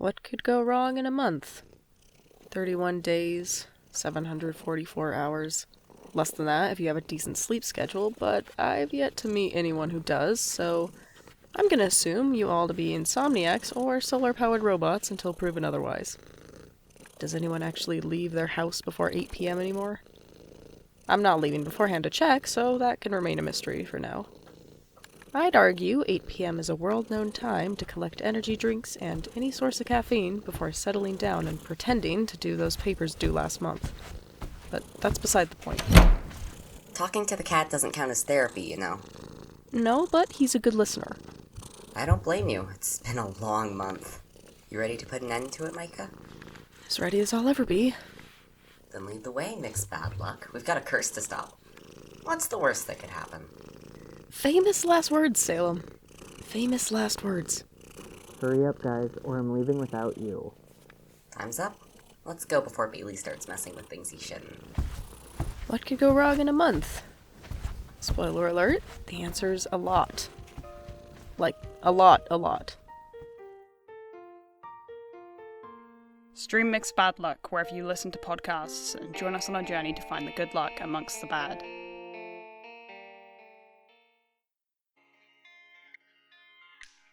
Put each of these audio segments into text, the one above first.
What could go wrong in a month? 31 days, 744 hours. Less than that if you have a decent sleep schedule, but I've yet to meet anyone who does, so I'm gonna assume you all to be insomniacs or solar-powered robots until proven otherwise. Does anyone actually leave their house before 8 p.m. anymore? I'm not leaving beforehand to check, so that can remain a mystery for now. I'd argue 8 p.m. is a world-known time to collect energy drinks and any source of caffeine before settling down and pretending to do those papers due last month. But that's beside the point. Talking to the cat doesn't count as therapy, you know. No, but he's a good listener. I don't blame you. It's been a long month. You ready to put an end to it, Micah? As ready as I'll ever be. Then lead the way, mixed bad luck. We've got a curse to stop. What's the worst that could happen? Famous last words, Salem. Famous last words. Hurry up, guys, or I'm leaving without you. Time's up. Let's go before Bailey starts messing with things he shouldn't. What could go wrong in a month? Spoiler alert, the answer's a lot. Like, a lot. Stream Mixed Bad Luck wherever you listen to podcasts and join us on our journey to find the good luck amongst the bad.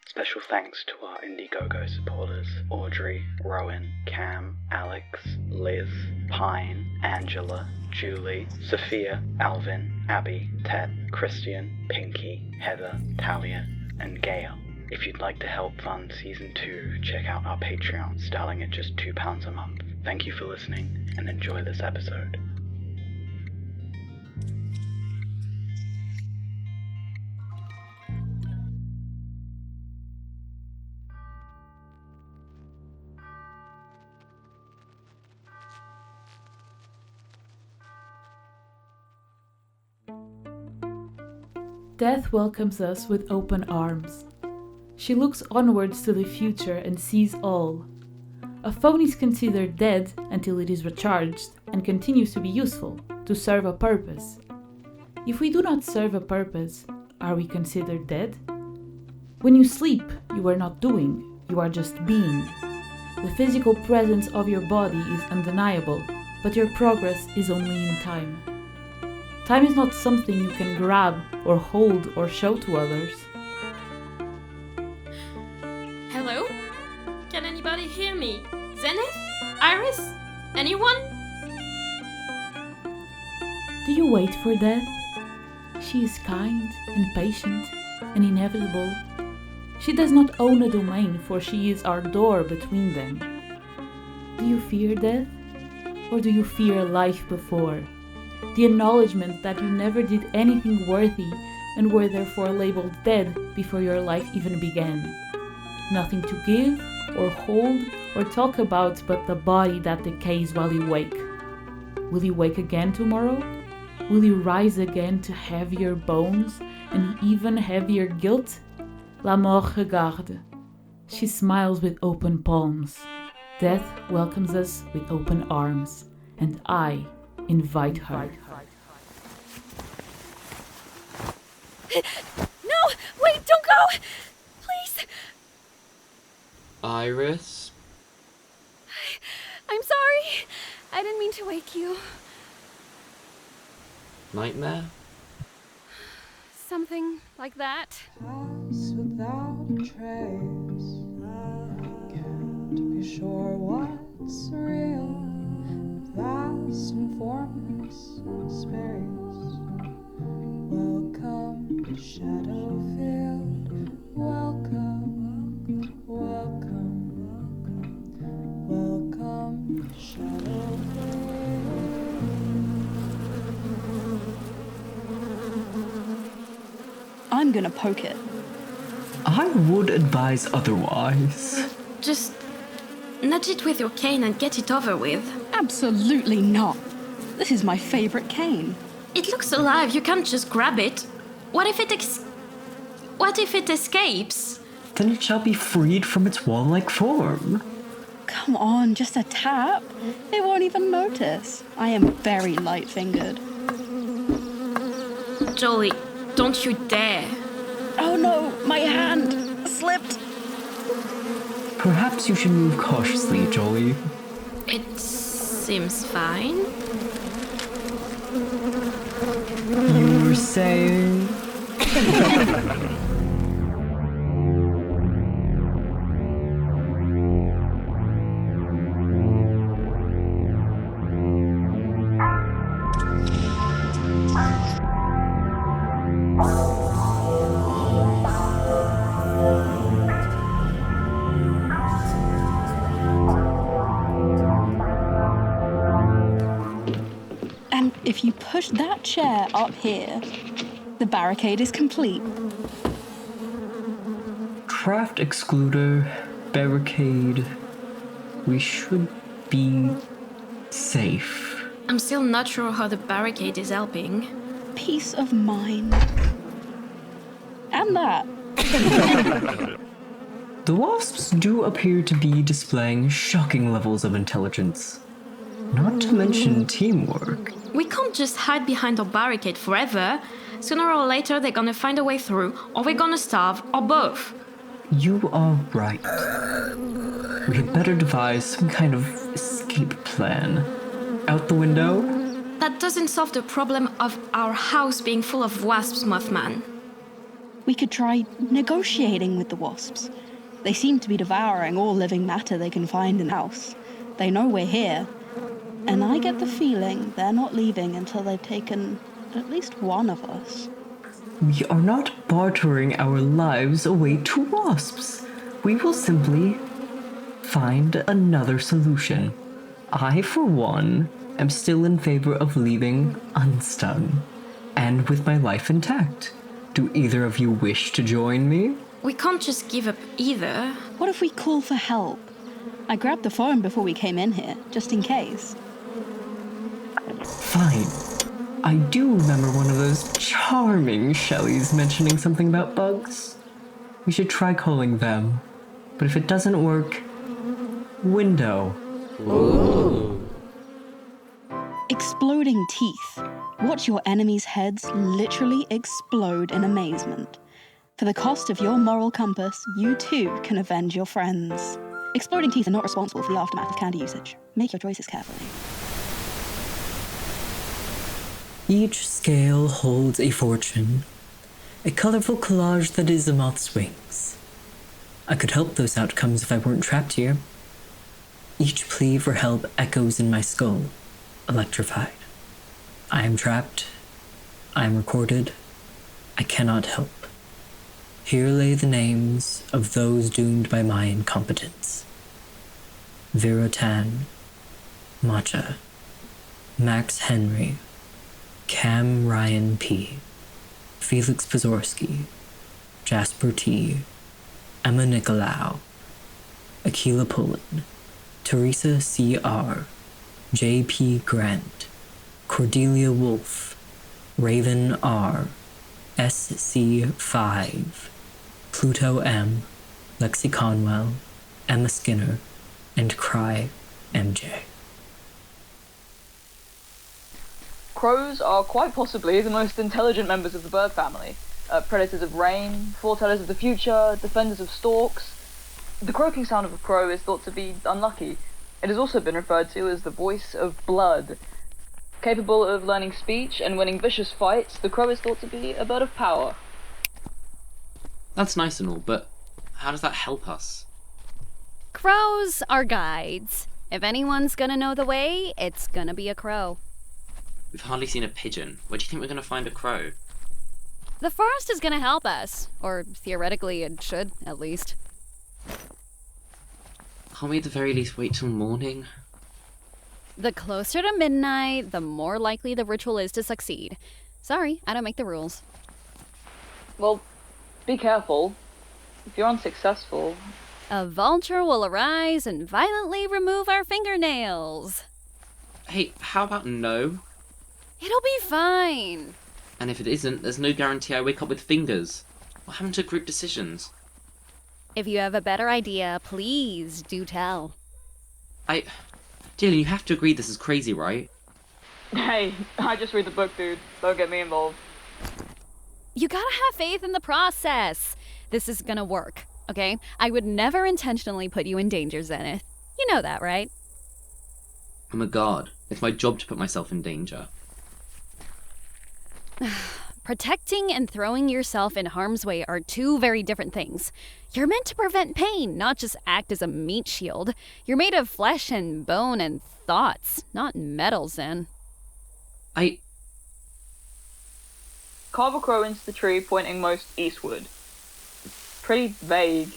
Special thanks to our Indiegogo supporters, Audrey, Rowan, Cam, Alex, Liz, Pine, Angela, Julie, Sophia, Alvin, Abby, Ted, Christian, Pinky, Heather, Talia, and Gail. If you'd like to help fund Season 2, check out our Patreon, starting at just £2 a month. Thank you for listening, and enjoy this episode. Death welcomes us with open arms. She looks onwards to the future and sees all. A phone is considered dead until it is recharged and continues to be useful, to serve a purpose. If we do not serve a purpose, are we considered dead? When you sleep, you are not doing, you are just being. The physical presence of your body is undeniable, but your progress is only in time. Time is not something you can grab or hold or show to others. Hello? Can anybody hear me? Zenith? Iris? Anyone? Do you wait for death? She is kind and patient and inevitable. She does not own a domain, for she is our door between them. Do you fear death? Or do you fear life before? The acknowledgement that you never did anything worthy and were therefore labeled dead before your life even began. Nothing to give, or hold, or talk about but the body that decays while you wake. Will you wake again tomorrow? Will you rise again to heavier bones and even heavier guilt? La mort regarde. She smiles with open palms. Death welcomes us with open arms, and I invite her. No! Wait, don't go! Please! Iris? I'm sorry. I didn't mean to wake you. Nightmare? Something like that. Pass without a trace. Can't be sure what's real. Vast and formless space. Welcome to Shadowfield. Welcome, welcome, welcome to Shadowfield. I'm gonna poke it. I would advise otherwise. Just nudge it with your cane and get it over with. Absolutely not. This is my favorite cane. It looks alive, you can't just grab it. What if it escapes? Then it shall be freed from its wall-like form. Come on, just a tap. It won't even notice. I am very light-fingered. Jolie, don't you dare. Oh no, my hand slipped. Perhaps you should move cautiously, Jolie. It seems fine. You were saying... And if you push that chair up here, the barricade is complete. Craft excluder, barricade. We should be safe. I'm still not sure how the barricade is helping. Peace of mind. And that. The wasps do appear to be displaying shocking levels of intelligence. Not to mention teamwork. We can't just hide behind our barricade forever. Sooner or later, they're gonna find a way through, or we're gonna starve, or both. You are right. We had better devise some kind of escape plan. Out the window? That doesn't solve the problem of our house being full of wasps, Mothman. We could try negotiating with the wasps. They seem to be devouring all living matter they can find in the house. They know we're here. And I get the feeling they're not leaving until they've taken at least one of us. We are not bartering our lives away to wasps. We will simply find another solution. I, for one, am still in favor of leaving unstung, and with my life intact. Do either of you wish to join me? We can't just give up either. What if we call for help? I grabbed the phone before we came in here, just in case. Fine. I do remember one of those charming Shelleys mentioning something about bugs. We should try calling them. But if it doesn't work, window. Ooh. Exploding teeth. Watch your enemies' heads literally explode in amazement. For the cost of your moral compass, you too can avenge your friends. Exploding teeth are not responsible for the aftermath of candy usage. Make your choices carefully. Each scale holds a fortune, a colorful collage that is a moth's wings. I could help those outcomes if I weren't trapped here. Each plea for help echoes in my skull, electrified. I am trapped. I am recorded. I cannot help. Here lay the names of those doomed by my incompetence. Vera Tan, Matcha, Max Henry, Cam Ryan P, Felyx Pozorski, Jasper T, Emma Nicolaou, Aquila Pullen, Teresa C.R., J.P. Grant, Cordelia Wolf, Raven R, SC5, Pluto M, Lexi Conwell, Emma Skinner, and Cry MJ. Crows are quite possibly the most intelligent members of the bird family. Predators of rain, foretellers of the future, defenders of storks. The croaking sound of a crow is thought to be unlucky. It has also been referred to as the voice of blood. Capable of learning speech and winning vicious fights, the crow is thought to be a bird of power. That's nice and all, but how does that help us? Crows are guides. If anyone's gonna know the way, it's gonna be a crow. We've hardly seen a pigeon. Where do you think we're going to find a crow? The forest is gonna help us. Or theoretically, it should, at least. Can't we at the very least wait till morning? The closer to midnight, the more likely the ritual is to succeed. Sorry, I don't make the rules. Well, be careful. If you're unsuccessful... A vulture will arise and violently remove our fingernails. Hey, how about no? It'll be fine. And if it isn't, there's no guarantee I wake up with fingers. What happened to group decisions? If you have a better idea, please do tell. Dylan, you have to agree this is crazy, right? Hey, I just read the book, dude. Don't get me involved. You gotta have faith in the process. This is gonna work. okay? I would never intentionally put you in danger, Zenith. You know that, right? I'm a guard. It's my job to put myself in danger. Protecting and throwing yourself in harm's way are two very different things. You're meant to prevent pain, not just act as a meat shield. You're made of flesh and bone and thoughts, not metal, Zen. Carve a crow into the tree pointing most eastward. It's pretty vague,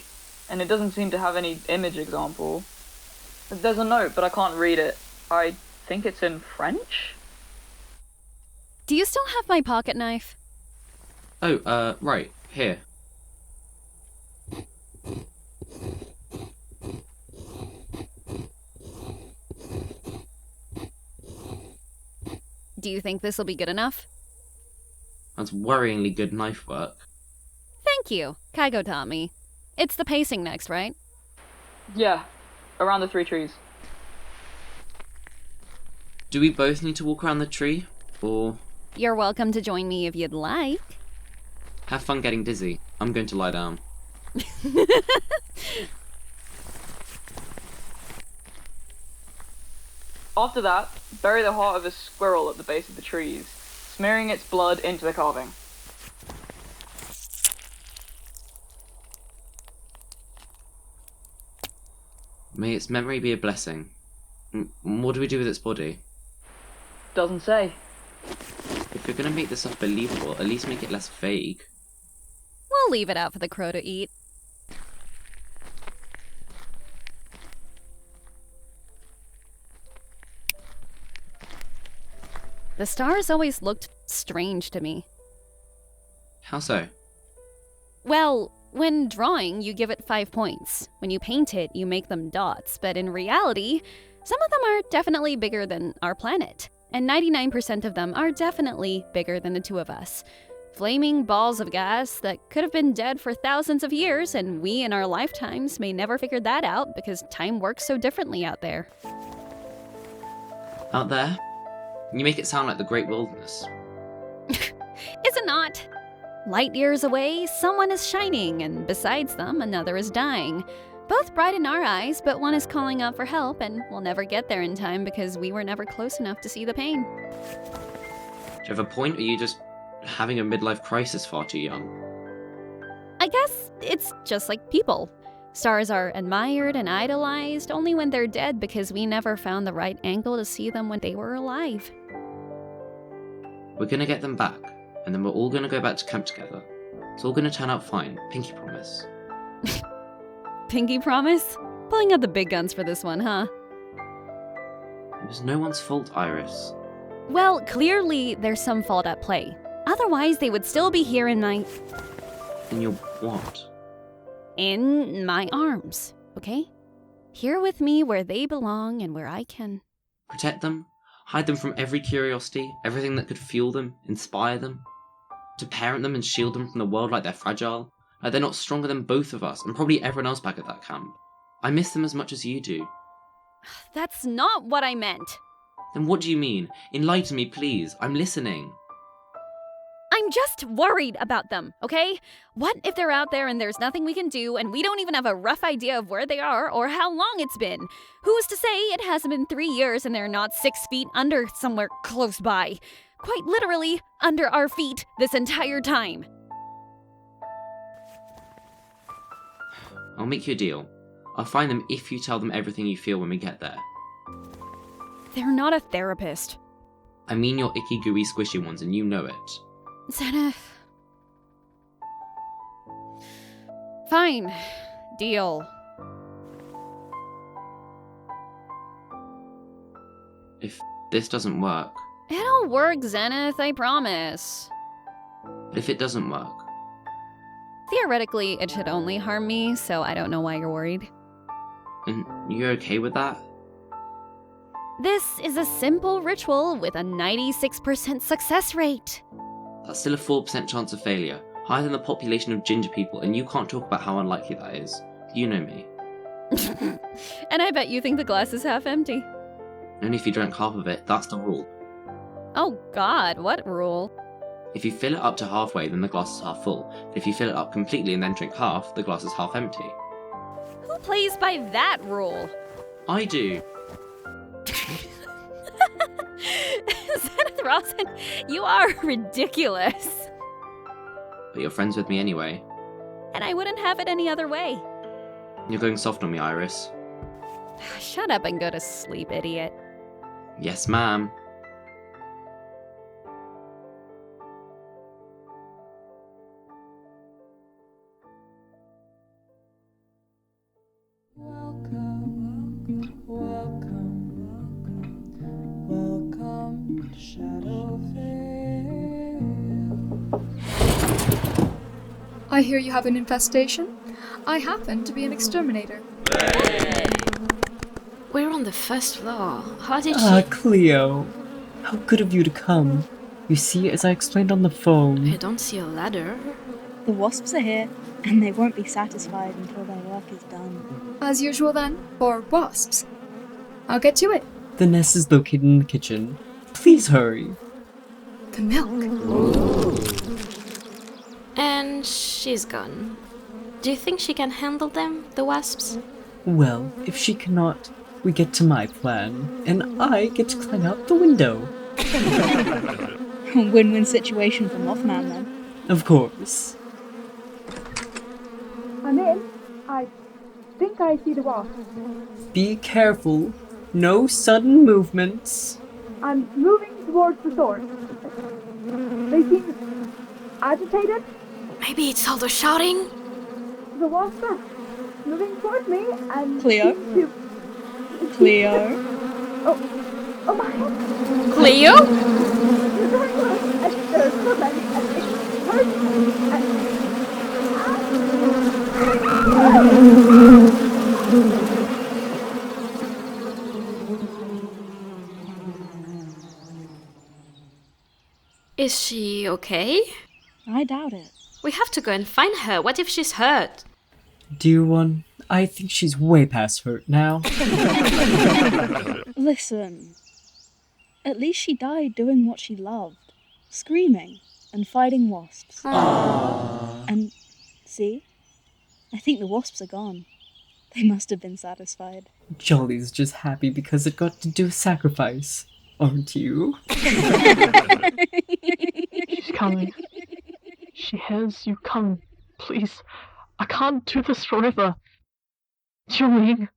and it doesn't seem to have any image example. There's a note, but I can't read it. I think it's in French? Do you still have my pocket knife? Oh, right. Here. Do you think this will be good enough? That's worryingly good knife work. Thank you, Kaigo taught me. It's the pacing next, right? Yeah, around the 3 trees. Do we both need to walk around the tree, or...? You're welcome to join me if you'd like. Have fun getting dizzy. I'm going to lie down. After that, bury the heart of a squirrel at the base of the trees, smearing its blood into the carving. May its memory be a blessing. What do we do with its body? Doesn't say. If you're gonna make this stuff believable, at least make it less vague. We'll leave it out for the crow to eat. The stars always looked strange to me. How so? Well, when drawing, you give it 5 points. When you paint it, you make them dots. But in reality, some of them are definitely bigger than our planet. And 99% of them are definitely bigger than the two of us. Flaming balls of gas that could have been dead for thousands of years, and we in our lifetimes may never figure that out because time works so differently out there. Out there? You make it sound like the Great Wilderness. Is it not? Light years away, someone is shining, and besides them, another is dying. Both bright in our eyes, but one is calling out for help, and we'll never get there in time because we were never close enough to see the pain. Do you have a point, or are you just having a midlife crisis far too young? I guess it's just like people. Stars are admired and idolized only when they're dead because we never found the right angle to see them when they were alive. We're gonna get them back, and then we're all gonna go back to camp together. It's all gonna turn out fine, pinky promise. Pinky promise? Pulling out the big guns for this one, huh? It was no one's fault, Iris. Well, clearly there's some fault at play. Otherwise, they would still be here in my... In your what? In my arms, okay? Here with me where they belong and where I can... Protect them? Hide them from every curiosity, everything that could fuel them, inspire them? To parent them and shield them from the world like they're fragile? Like they're not stronger than both of us, and probably everyone else back at that camp. I miss them as much as you do. That's not what I meant. Then what do you mean? Enlighten me, please. I'm listening. I'm just worried about them, okay? What if they're out there and there's nothing we can do and we don't even have a rough idea of where they are or how long it's been? Who's to say it hasn't been 3 years and they're not 6 feet under somewhere close by? Quite literally, under our feet this entire time. I'll make you a deal. I'll find them if you tell them everything you feel when we get there. They're not a therapist. I mean your icky, gooey, squishy ones, and you know it. Zenith. Fine. Deal. If this doesn't work... It'll work, Zenith, I promise. But if it doesn't work... Theoretically, it should only harm me, so I don't know why you're worried. And you're okay with that? This is a simple ritual with a 96% success rate. That's still a 4% chance of failure, higher than the population of ginger people, and you can't talk about how unlikely that is. You know me. And I bet you think the glass is half empty. Only if you drank half of it, that's the rule. Oh god, what rule? If you fill it up to halfway, then the glass is half full. But if you fill it up completely and then drink half, the glass is half empty. Who plays by that rule? I do. Zenith Rosen, you are ridiculous. But you're friends with me anyway. And I wouldn't have it any other way. You're going soft on me, Iris. Shut up and go to sleep, idiot. Yes, ma'am. Welcome to Shadowvale. I hear you have an infestation. I happen to be an exterminator. We're on the first floor. How did CLIO. How good of you to come. You see, as I explained on the phone... I don't see a ladder. The wasps are here, and they won't be satisfied until their work is done. As usual then, for wasps. I'll get to it. The nest is located in the kitchen. Please hurry. The milk. And she's gone. Do you think she can handle them, the wasps? Well, if she cannot, we get to my plan, and I get to climb out the window. Win-win situation for Mothman, then. Of course. I'm in. I think I see the wasp. Be careful. No sudden movements. I'm moving towards the source. They seem agitated. Maybe it's all the shouting? The wasps are moving towards me and... CLIO? CLIO? Oh my... CLIO? You're very close, and there's so many, and it hurts, Is she okay? I doubt it. We have to go and find her. What if she's hurt? Dear one, I think she's way past hurt now. Listen. At least she died doing what she loved. Screaming and fighting wasps. Aww. And, see? I think the wasps are gone. They must have been satisfied. Jolly's just happy because it got to do a sacrifice. Aren't you? She's coming. She hears you coming. Please, I can't do this forever. Jolene.